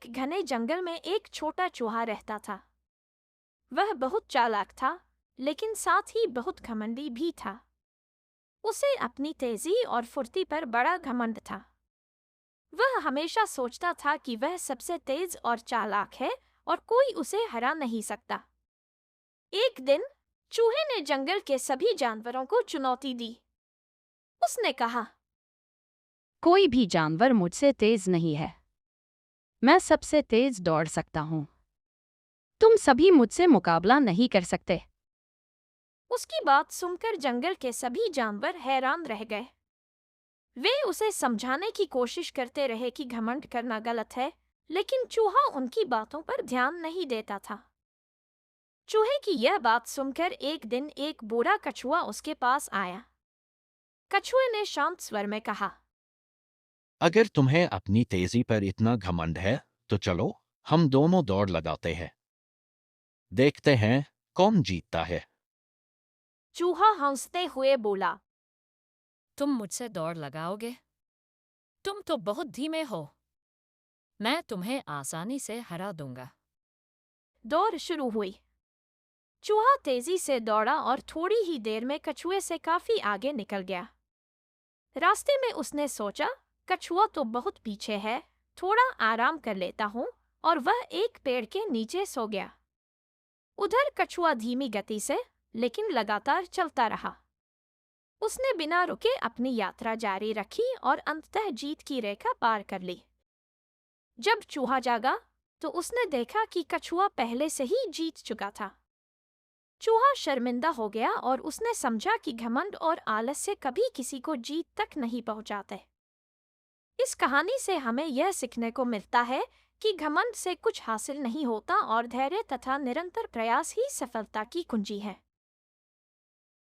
एक घने जंगल में एक छोटा चूहा रहता था। वह बहुत चालाक था, लेकिन साथ ही बहुत घमंडी भी था। उसे अपनी तेजी और फुर्ती पर बड़ा घमंड था। वह हमेशा सोचता था कि वह सबसे तेज और चालाक है और कोई उसे हरा नहीं सकता। एक दिन चूहे ने जंगल के सभी जानवरों को चुनौती दी। उसने कहा, कोई भी जानवर मुझसे तेज नहीं है। मैं सबसे तेज दौड़ सकता हूँ। तुम सभी मुझसे मुकाबला नहीं कर सकते। उसकी बात सुनकर जंगल के सभी जानवर हैरान रह गए। वे उसे समझाने की कोशिश करते रहे कि घमंड करना गलत है, लेकिन चूहा उनकी बातों पर ध्यान नहीं देता था। चूहे की यह बात सुनकर एक दिन एक बूढ़ा कछुआ उसके पास आया। कछुए ने शांत स्वर में कहा, अगर तुम्हें अपनी तेजी पर इतना घमंड है, तो चलो हम दोनों दौड़ लगाते हैं। देखते हैं कौन जीतता है। चूहा हंसते हुए बोला, तुम मुझसे दौड़ लगाओगे? तुम तो बहुत धीमे हो। मैं तुम्हें आसानी से हरा दूंगा। दौड़ शुरू हुई। चूहा तेजी से दौड़ा और थोड़ी ही देर में कछुए से काफी आगे निकल गया। रास्ते में उसने सोचा, कछुआ तो बहुत पीछे है, थोड़ा आराम कर लेता हूँ, और वह एक पेड़ के नीचे सो गया। उधर कछुआ धीमी गति से लेकिन लगातार चलता रहा। उसने बिना रुके अपनी यात्रा जारी रखी और अंततः जीत की रेखा पार कर ली। जब चूहा जागा तो उसने देखा कि कछुआ पहले से ही जीत चुका था। चूहा शर्मिंदा हो गया और उसने समझा कि घमंड और आलस्य कभी किसी को जीत तक नहीं पहुंचाते। इस कहानी से हमें यह सीखने को मिलता है कि घमंड से कुछ हासिल नहीं होता और धैर्य तथा निरंतर प्रयास ही सफलता की कुंजी है।